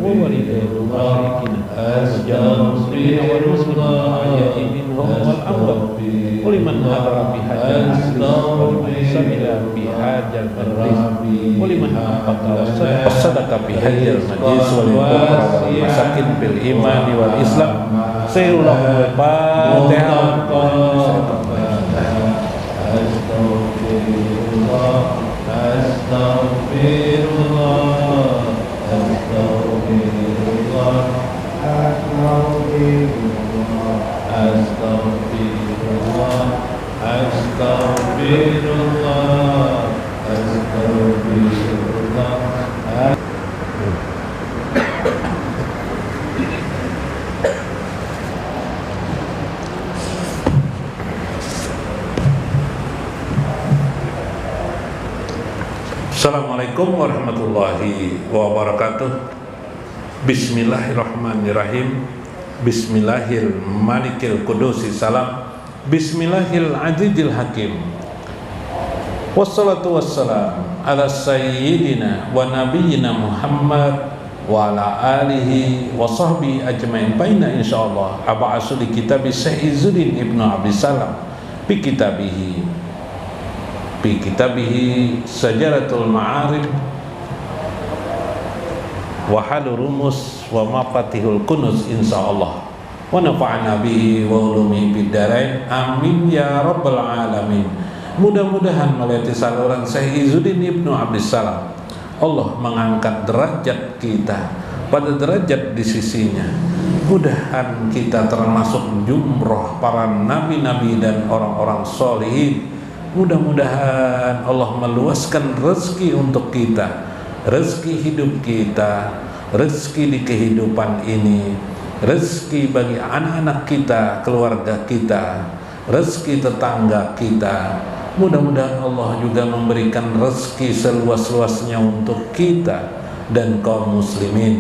ووالدي المشركين والمسلمين والأحياء منهم والأموات ولمن حضر بهذا المجلس ولمن سمع بهذا المجلس ولمن أنفق وصدق بهذا المجلس وللفقراء والمساكين بالإيمان والإسلام سير لهم الفاتحة. Assalamualaikum warahmatullahi wabarakatuh. Bismillahirrahmanirrahim. Bismillahil malikil qudusi salam. Bismillahil azizil hakim. Wassalatu wassalam ala sayyidina wa nabiyyina Muhammad wa ala alihi wa sahbihi ajmain. Baina insyaallah aba'asu li kitab Syekh Izzuddin Ibnu Abi Salam bi kitabihi Sajaratul Ma'arif wa halu rumus wa mafatihul kunuz insyaallah wa nafa'ana bihi wa ulumihi fid dharain amin ya rabbal alamin. Mudah-mudahan melalui saluran Syekh Izzuddin Ibnu Abdis Salam Allah mengangkat derajat kita pada derajat di sisinya. Mudahan kita termasuk jumroh para nabi-nabi dan orang-orang sholihin. Mudah-mudahan Allah meluaskan rezeki untuk kita, rezeki hidup kita, rezeki di kehidupan ini, rezeki bagi anak-anak kita, keluarga kita, rezeki tetangga kita. Mudah-mudahan Allah juga memberikan rezeki seluas-luasnya untuk kita dan kaum muslimin.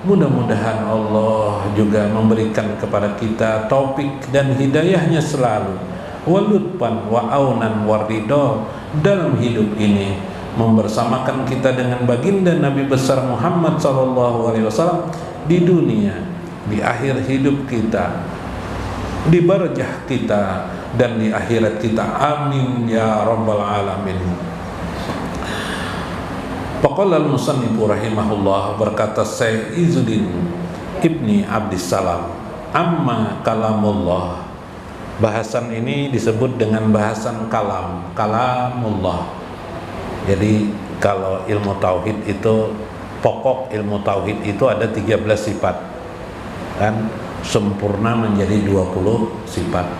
Mudah-mudahan Allah juga memberikan kepada kita taufik dan hidayahnya selalu, walutfan wa aunan waridho dalam hidup ini, membersamakan kita dengan baginda Nabi besar Muhammad SAW di dunia, di akhir hidup kita, di barjah kita, dan di akhirat kita. Amin ya rabbal alamin. Faqala al-musannifu rahimahullah, berkata Syekh Izzuddin Ibni Abdis Salam, amma kalamullah. Bahasan ini disebut dengan bahasan kalamullah. Jadi kalau ilmu tauhid itu, pokok ilmu tauhid itu ada 13 sifat, kan sempurna menjadi 20 sifat.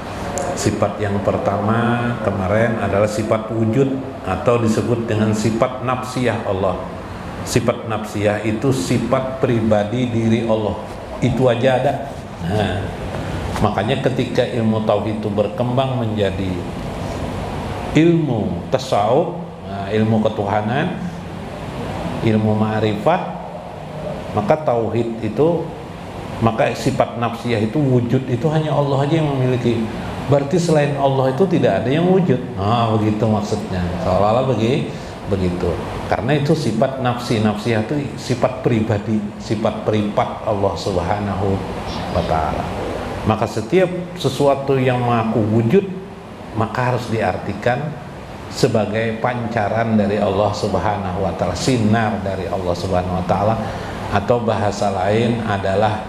Sifat yang pertama kemarin adalah sifat wujud atau disebut dengan sifat nafsiyah Allah. Sifat nafsiyah itu sifat pribadi diri Allah, itu aja ada. Nah, makanya ketika ilmu tauhid itu berkembang menjadi ilmu tasawuf, ilmu ketuhanan, ilmu ma'rifat, maka tauhid itu, maka sifat nafsiyah itu wujud itu hanya Allah aja yang memiliki. Berarti selain Allah itu tidak ada yang wujud. Begitu maksudnya. Seolah-olah begitu. Karena itu sifat nafsiyah itu sifat pribadi, sifat privat Allah Subhanahu wa ta'ala. Maka setiap sesuatu yang mengaku wujud maka harus diartikan sebagai pancaran dari Allah Subhanahu wa ta'ala, sinar dari Allah Subhanahu wa ta'ala, atau bahasa lain adalah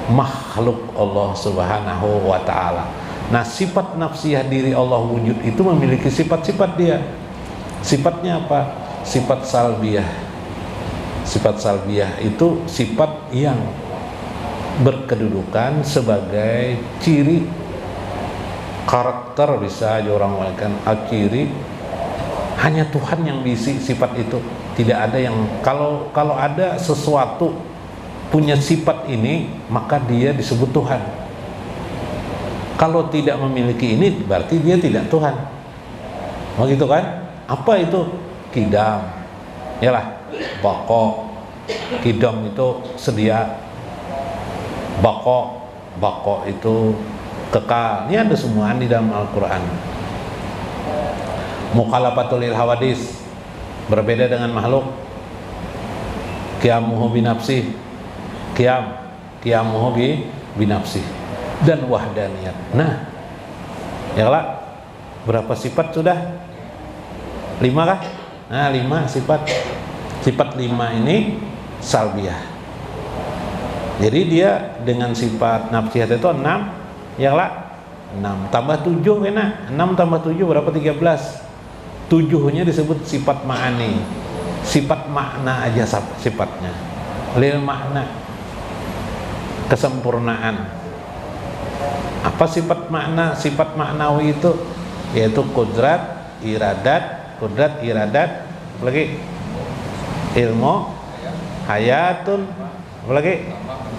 makhluk Allah Subhanahu wa ta'ala. Nah, sifat nafsiyah diri Allah wujud itu memiliki sifat-sifat dia. Sifatnya apa? Sifat salbiyah. Sifat salbiyah itu sifat yang berkedudukan sebagai ciri karakter, bisa aja orang mengatakan ciri. Hanya Tuhan yang bisa sifat itu. Tidak ada yang, kalau ada sesuatu punya sifat ini, maka dia disebut Tuhan. Kalau tidak memiliki ini, berarti dia tidak Tuhan. Begitu kan? Apa itu? Kidam. Yalah, bako. Kidam itu sedia. Bako itu kekal. Ini ada semua di dalam Al-Quran. Mukhalafatul lil hawadis, berbeda dengan makhluk. Qiyamuhu binafsih, qiyamuhu binafsi dan wahdaniyat. Nah, ya lah, berapa sifat sudah? 5 kah? Nah, 5 sifat. Sifat 5 ini salbiyah. Jadi dia dengan sifat nafsiyat itu 6, ya lah, 6 tambah 7 kena. 6 tambah 7 berapa? 13. 7-nya disebut sifat ma'ani. Sifat makna aja sifatnya. Lil makna, kesempurnaan. Apa sifat makna? Sifat maknawi itu yaitu kudrat, iradat, lagi ilmu, hayatun, lagi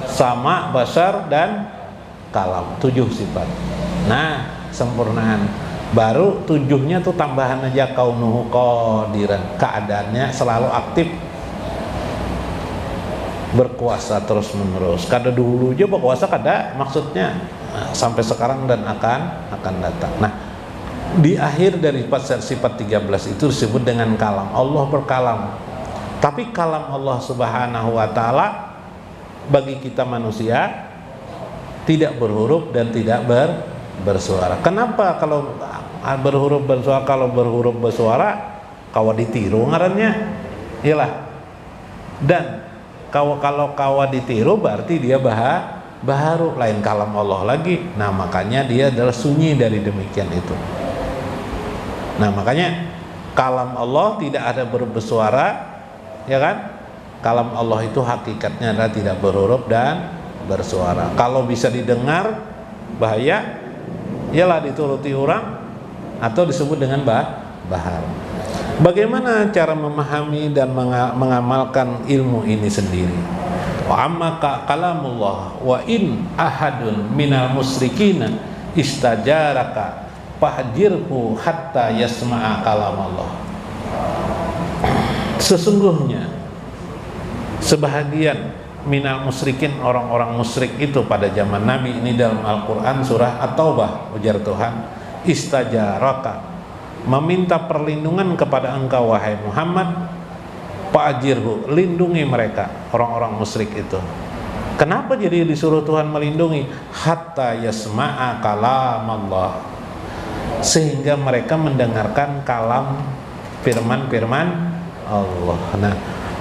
sama, basar dan kalam. 7 sifat. Nah, sempurnaan. Baru 7-nya tuh tambahan aja, kaunuhu qadiran, keadaannya selalu aktif, berkuasa terus menerus. Kada dulu aja berkuasa, kada maksudnya sampai sekarang dan akan datang. Nah, di akhir dari sifat 13 itu disebut dengan kalam. Allah berkalam. Tapi kalam Allah Subhanahu wa taala bagi kita manusia tidak berhuruf dan tidak bersuara. Kenapa kalau berhuruf bersuara? Kalau berhuruf bersuara kawa ditiru ngarannya, iyalah. Dan kalau kawa ditiru berarti dia baharu, lain kalam Allah lagi. Nah, makanya dia adalah sunyi dari demikian itu. Nah, makanya kalam Allah tidak ada bersuara, ya kan? Kalam Allah itu hakikatnya adalah tidak berhuruf dan bersuara. Kalau bisa didengar bahaya, ialah dituruti orang atau disebut dengan bahar. Bagaimana cara memahami dan mengamalkan ilmu ini sendiri? Wa amma kalamullah wa in ahadun minal musyrikina istajaraka fahjirhu hatta yasma'a kalamallah. Sesungguhnya sebahagian minal musyrikin, orang-orang musyrik itu pada zaman Nabi ini dalam Al-Quran surah At-Taubah, ujar Tuhan, istajaraka, meminta perlindungan kepada engkau wahai Muhammad, fa'ajirhu, lindungi mereka, orang-orang musyrik itu. Kenapa jadi disuruh Tuhan melindungi? Hatta yasma'a kalam Allah, sehingga mereka mendengarkan kalam, firman-firman Allah. Nah,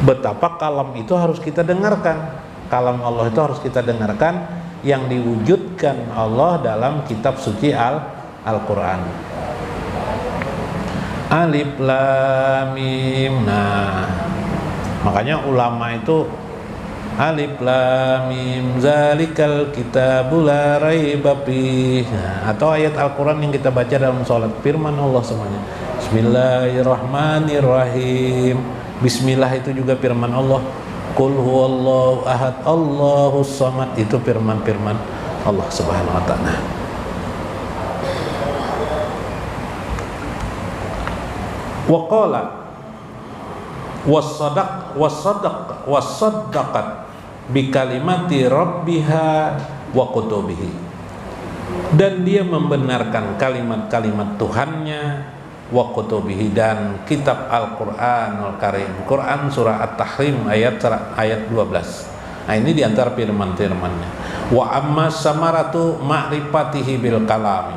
betapa kalam itu harus kita dengarkan. Kalam Allah itu harus kita dengarkan, yang diwujudkan Allah dalam kitab suci Al-Quran. Alif lam mim. Nah, makanya ulama itu alif lam mim zalikal kitabul la raiba fih. Nah, atau ayat Al-Quran yang kita baca dalam sholat, firman Allah semuanya. Bismillahirrahmanirrahim. Bismillah itu juga firman Allah. Qul huwallahu ahad, Allahus samad, itu firman-firman Allah Subhanahu wa taala. Wa qala wasaddaqat bi kalimati rabbiha wa kutubihi, dan dia membenarkan kalimat-kalimat Tuhannya, wa kutubihi, dan kitab Al-Qur'anul Karim. Quran surah At-Tahrim ayat 12. Nah, ini diantara firman-firmannya. Wa amma samaratu ma'rifatihi bil kalami.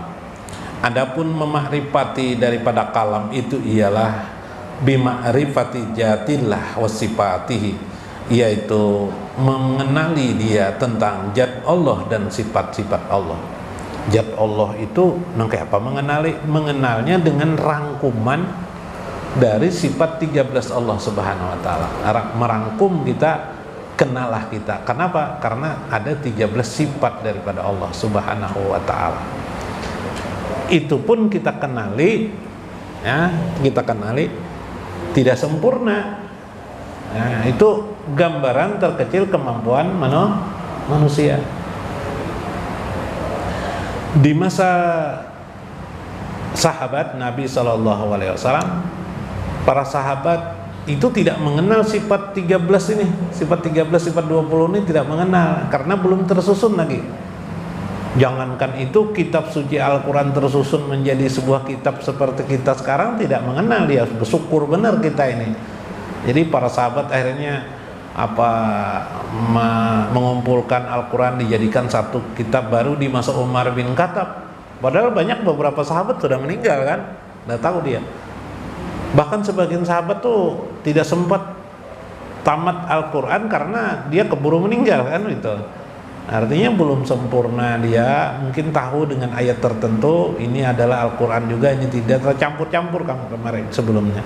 Adapun memakrifati daripada kalam itu ialah bima'rifati jatillah wa sifatihi, yaitu mengenali dia tentang zat Allah dan sifat-sifat Allah. Zat Allah itu kayak apa mengenalnya dengan rangkuman dari sifat 13 Allah Subhanahu wa taala. Merangkum kita, kenalah kita. Kenapa? Karena ada 13 sifat daripada Allah Subhanahu wa taala. Itu pun kita kenali, ya, kita kenali tidak sempurna. Nah, itu gambaran terkecil kemampuan manusia. Di masa sahabat Nabi SAW, para sahabat itu tidak mengenal sifat 13 ini, sifat 13, sifat 20 ini tidak mengenal, karena belum tersusun lagi. Jangankan itu, kitab suci Al-Quran tersusun menjadi sebuah kitab seperti kita sekarang tidak mengenal dia. Bersyukur benar kita ini. Jadi para sahabat akhirnya mengumpulkan Al-Quran dijadikan satu kitab baru di masa Umar bin Khattab. Padahal banyak beberapa sahabat sudah meninggal kan, udah tahu dia. Bahkan sebagian sahabat tuh tidak sempat tamat Al-Quran karena dia keburu meninggal kan gitu. Artinya belum sempurna dia, mungkin tahu dengan ayat tertentu ini adalah Al-Quran juga, ini tidak, tercampur-campur kemarin sebelumnya.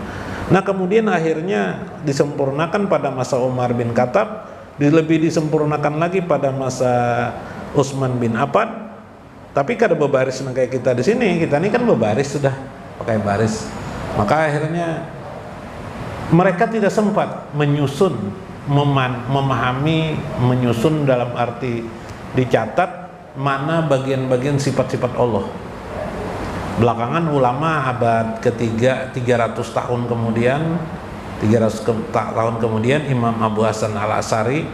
Nah kemudian akhirnya disempurnakan pada masa Umar bin Khattab, lebih disempurnakan lagi pada masa Utsman bin Affan. Tapi kada berbaris kayak kita di sini, kita ini kan berbaris sudah pakai baris. Maka akhirnya mereka tidak sempat menyusun, memahami, menyusun dalam arti dicatat mana bagian-bagian sifat-sifat Allah. Belakangan ulama abad ketiga 300 tahun kemudian tahun kemudian Imam Abu Hasan Al-Asy'ari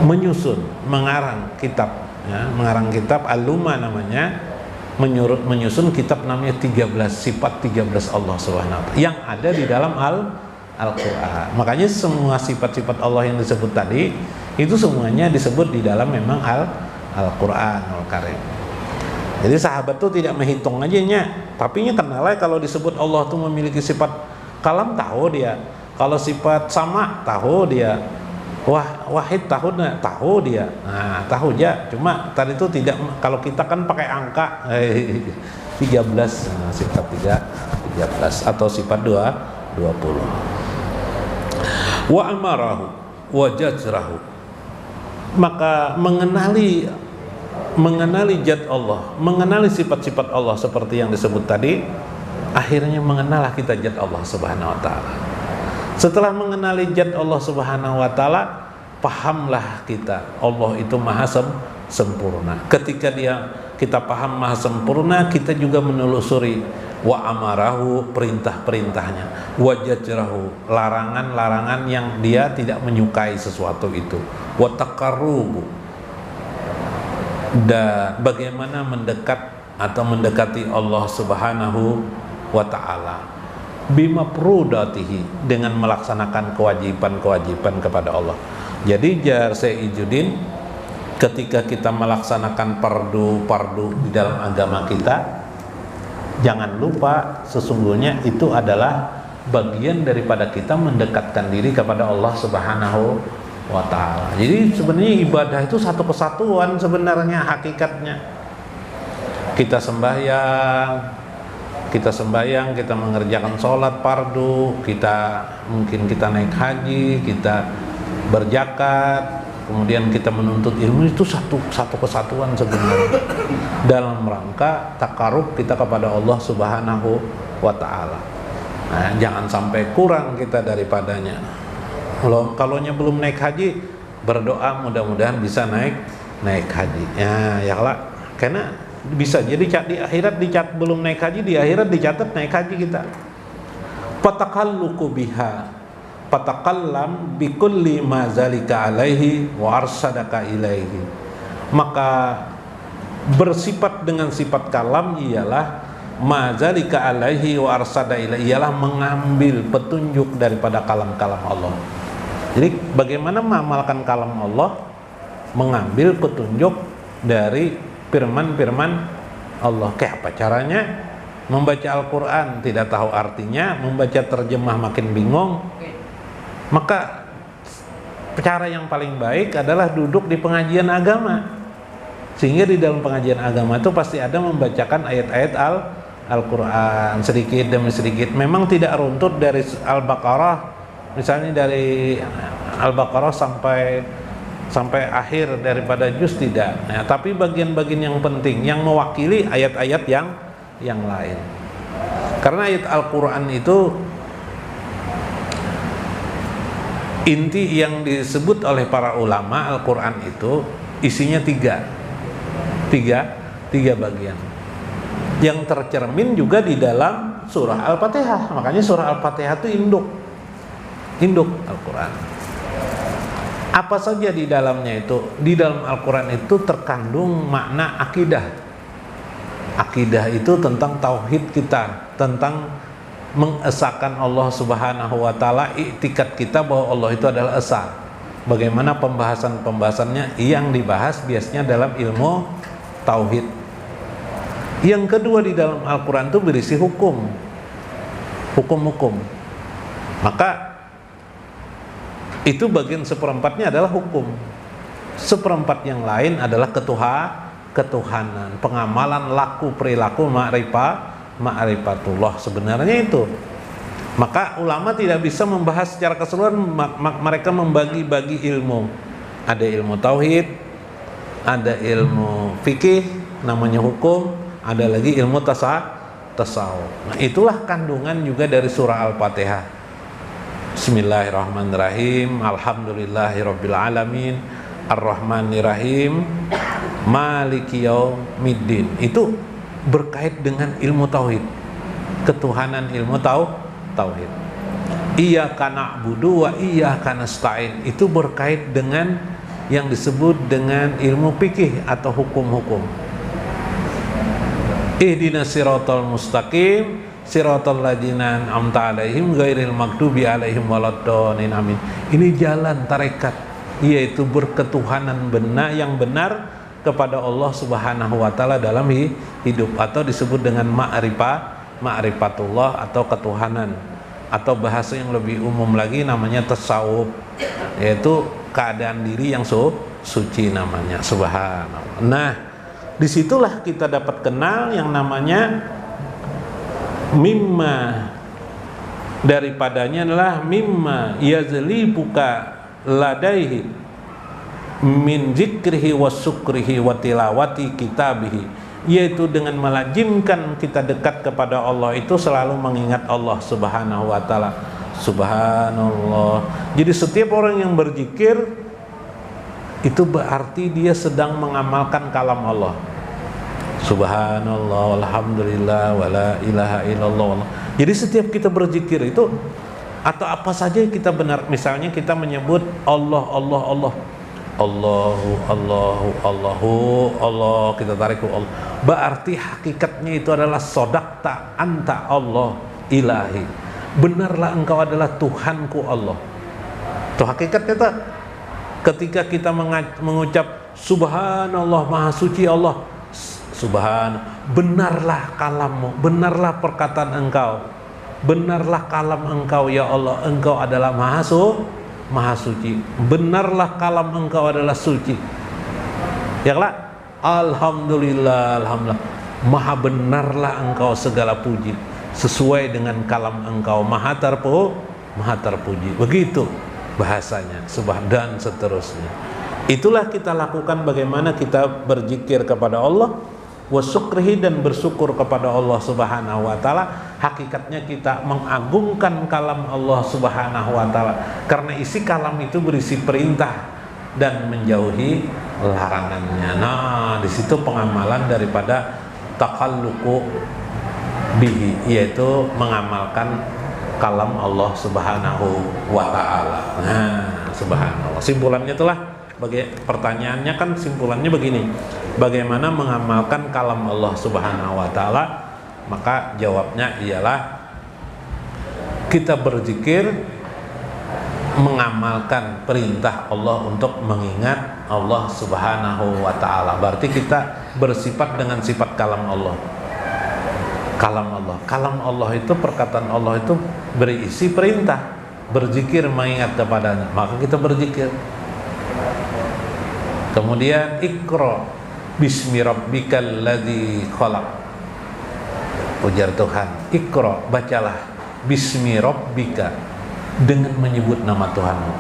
mengarang kitab Al-Luma namanya, menyusun kitab namanya 13 sifat 13 Allah Subhanahu wa taala yang ada di dalam Al-Qur'an. Makanya semua sifat-sifat Allah yang disebut tadi itu semuanya disebut di dalam memang Al-Qur'an Al-Karim. Jadi sahabat tuh tidak menghitung aja nya, tapi nya kenalnya kalau disebut Allah tuh memiliki sifat kalam tahu dia, kalau sifat sama tahu dia, wahid tahu dia. Nah, tahu aja. Cuma tadi itu tidak, kalau kita kan pakai angka 13, nah, sifat 13 atau sifat 20. Wa amarahu wa jazrahu. Maka mengenali zat Allah, mengenali sifat-sifat Allah seperti yang disebut tadi, akhirnya mengenallah kita zat Allah Subhanahu wa taala. Setelah mengenali zat Allah Subhanahu wa taala, pahamlah kita Allah itu maha sempurna. Ketika kita paham maha sempurna, kita juga menelusuri wa amarahu, perintah-perintahnya, wa jajrahu, larangan-larangan yang dia tidak menyukai sesuatu itu, wa taqarrubu, dan bagaimana mendekat atau mendekati Allah Subhanahu wa taala bimafrudatihi, dengan melaksanakan kewajiban-kewajiban kepada Allah. Jadi jar Sayyidudin, ketika kita melaksanakan fardu di dalam agama kita, jangan lupa sesungguhnya itu adalah bagian daripada kita mendekatkan diri kepada Allah Subhanahu wa ta'ala. Jadi sebenarnya ibadah itu satu kesatuan sebenarnya hakikatnya. Kita sembahyang, kita mengerjakan sholat fardu, mungkin kita naik haji, kita berzakat, kemudian kita menuntut ilmu, itu satu kesatuan sebenarnya dalam rangka takarub kita kepada Allah Subhanahu wa ta'ala. Nah, jangan sampai kurang kita daripadanya. Kalau belum naik haji, berdoa mudah-mudahan bisa naik haji. Ya lah, karena bisa jadi di akhirat belum naik haji, di akhirat dicatat naik haji kita. Fatakalluku biha, fatakallam bikulli ma zalika alaihi wa arsadaka ilaihi. Maka bersifat dengan sifat kalam ialah ma zalika alaihi wa arsada ilaihi, ialah mengambil petunjuk daripada kalam-kalam Allah. Jadi bagaimana mengamalkan kalam Allah? Mengambil petunjuk dari firman-firman Allah. Kayak apa caranya? Membaca Al-Quran tidak tahu artinya, membaca terjemah makin bingung. Maka cara yang paling baik adalah duduk di pengajian agama. Sehingga di dalam pengajian agama itu pasti ada membacakan ayat-ayat Al-Quran sedikit demi sedikit. Memang tidak runtut dari Al-Baqarah, misalnya dari Al-Baqarah sampai akhir daripada juz, tidak. Nah, tapi bagian-bagian yang penting yang mewakili ayat-ayat yang lain. Karena ayat Al-Quran itu inti yang disebut oleh para ulama, Al-Quran itu isinya tiga bagian yang tercermin juga di dalam surah Al-Fatihah. Makanya surah Al-Fatihah itu induk Al-Quran. Apa saja di dalamnya itu? Di dalam Al-Quran itu terkandung makna akidah. Akidah itu tentang tauhid kita, tentang mengesahkan Allah Subhanahu wa taala, iktikad kita bahwa Allah itu adalah esa. Bagaimana pembahasannya yang dibahas biasanya dalam ilmu tauhid. Yang kedua, di dalam Al-Qur'an itu berisi hukum. Maka itu bagian seperempatnya adalah hukum. Seperempat yang lain adalah ketuhanan, pengamalan laku perilaku ma'rifatullah, sebenarnya itu. Maka ulama tidak bisa membahas secara keseluruhan, mereka membagi-bagi ilmu. Ada ilmu tauhid, ada ilmu fikih namanya hukum, ada lagi ilmu tasawuf. Nah, itulah kandungan juga dari surah Al-Fatihah. Bismillahirrahmanirrahim. Alhamdulillahirabbil alamin. Ar-Rahmanirrahim. Maliki yaumiddin. Itu berkait dengan ilmu tauhid. Ketuhanan ilmu tauhid. Iyyaka na'budu wa iyyaka nasta'in. Itu berkait dengan yang disebut dengan ilmu fikih atau hukum-hukum. Ihdinas siratal mustaqim siratal ladzina an'amta 'alaihim ghairil maghdubi 'alaihim waladdallin. Amin. Ini jalan tarekat, yaitu berketuhanan yang benar kepada Allah Subhanahu wa taala dalam hidup, atau disebut dengan ma'rifatullah atau ketuhanan, atau bahasa yang lebih umum lagi namanya tasawuf, yaitu keadaan diri yang suci namanya. Subhanallah. Nah, disitulah kita dapat kenal yang namanya mimma, daripadanya adalah mimma yazlibuka ladaihi min zikrihi wa sukrihi wa tilawati kitabihi, yaitu dengan melazimkan kita dekat kepada Allah itu selalu mengingat Allah Subhanahu wa taala. Subhanallah. Jadi setiap orang yang berzikir itu berarti dia sedang mengamalkan kalam Allah. Subhanallah, alhamdulillah, wala ilaha illallah. Jadi setiap kita berzikir itu, atau apa saja kita benar, misalnya kita menyebut Allah, Allahu, Allah, kita tarik ke Allah, berarti hakikatnya itu adalah sodakta anta Allah ilahi, benarlah engkau adalah Tuhanku Allah. Itu hakikatnya. Ketika kita mengucap subhanallah, maha suci Allah, benarlah kalammu, benarlah perkataan engkau, benarlah kalam engkau ya Allah, engkau adalah maha suci, benarlah kalam engkau adalah suci. Ya lah, alhamdulillah, maha benarlah engkau segala puji, sesuai dengan kalam engkau maha terpuji. Begitu bahasanya, dan seterusnya. Itulah kita lakukan, bagaimana kita berzikir kepada Allah, wasukrihi, dan bersyukur kepada Allah Subhanahu wa taala. Hakikatnya kita mengagungkan kalam Allah Subhanahu wa taala, karena isi kalam itu berisi perintah dan menjauhi larangannya. Nah, di situ pengamalan daripada takalluqu bihi, yaitu mengamalkan kalam Allah Subhanahu wa taala. Nah, subhanallah. Simpulannya itulah, pertanyaannya kan simpulannya begini. Bagaimana mengamalkan kalam Allah Subhanahu wa taala? Maka jawabnya ialah kita berzikir mengamalkan perintah Allah untuk mengingat Allah Subhanahu wa taala. Berarti kita bersifat dengan sifat kalam Allah. Kalam Allah itu, perkataan Allah itu berisi perintah, berzikir mengingat kepadanya, maka kita berzikir. Kemudian Iqra bismi rabbikal ladzi khalaq, ujar Tuhan, Iqra, bacalah, bismi rabbika, dengan menyebut nama Tuhanmu.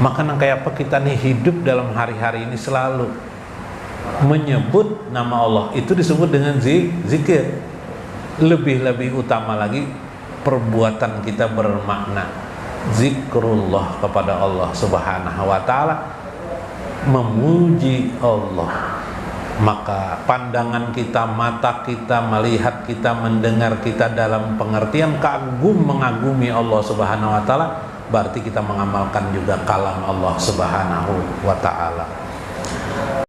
Maka kayak apa kita nih hidup dalam hari-hari ini selalu menyebut nama Allah, itu disebut dengan zikir. Lebih-lebih utama lagi perbuatan kita bermakna zikrullah kepada Allah Subhanahu wa taala, memuji Allah. Maka pandangan kita, mata kita, melihat kita, mendengar kita dalam pengertian mengagumi Allah Subhanahu wa taala, berarti kita mengamalkan juga kalam Allah Subhanahu wa taala.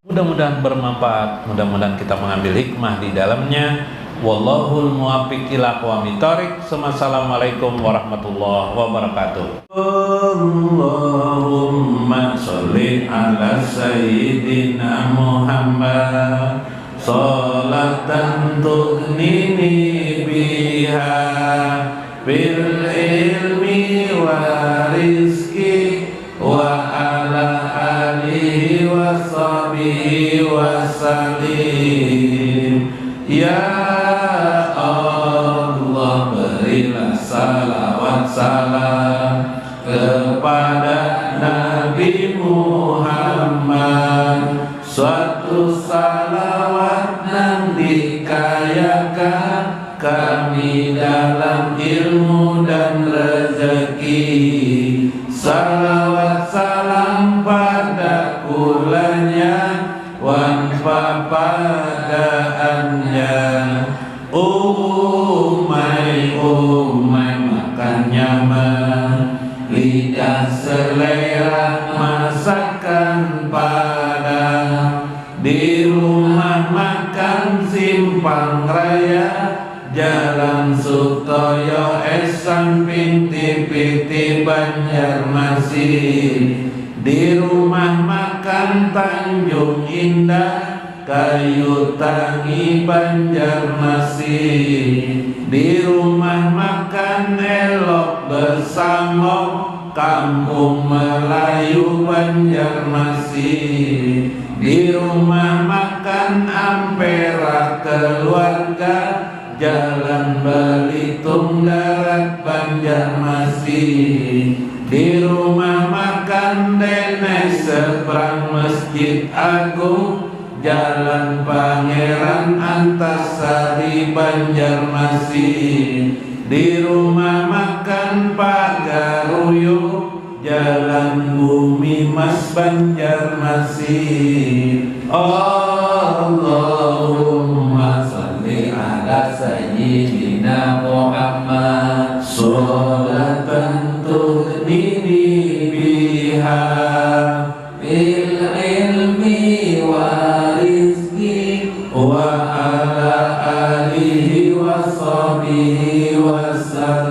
Mudah-mudahan bermanfaat, mudah-mudahan kita mengambil hikmah di dalamnya. Wallahul muwaffiq ila aqwamit thoriq. Assalamualaikum warahmatullahi wabarakatuh. Allahumma sholli ala sayyidina Muhammad sholatan tughnini biha bil ilmi wa rizki wa ala alihi wa sahbihi wa salim. Ya Allah, berilah salawat salam kepada Nabi Muhammad, suatu salawat yang dikayakan kami dalam ilmu dan rezeki. Salawat salam pada kulanya, wanfa padaannya. Umai makan nyaman, lidah selera masakan padang. Di rumah makan Simpang Raya, Jalan Sutoyo S samping TV Banjarmasin. Di rumah makan Tanjung Indah, Kayu Tangi Banjarmasin. Di rumah makan Elok Bersama, Kampung Melayu Banjarmasin. Di rumah makan Ampera Keluarga, Jalan Belitung Darat Banjarmasin. Di rumah makan Dene seberang Masjid Agung, Jalan Pangeran Antasari Banjarmasin. Di rumah makan Pagaruyo, Jalan Bumi Mas Banjarmasin. Allahumma sholli ala sayyidina Muhammad sholatan tughnini biha bil ilmi wa rizki wa ala alihi wa sahbihi wa sallam.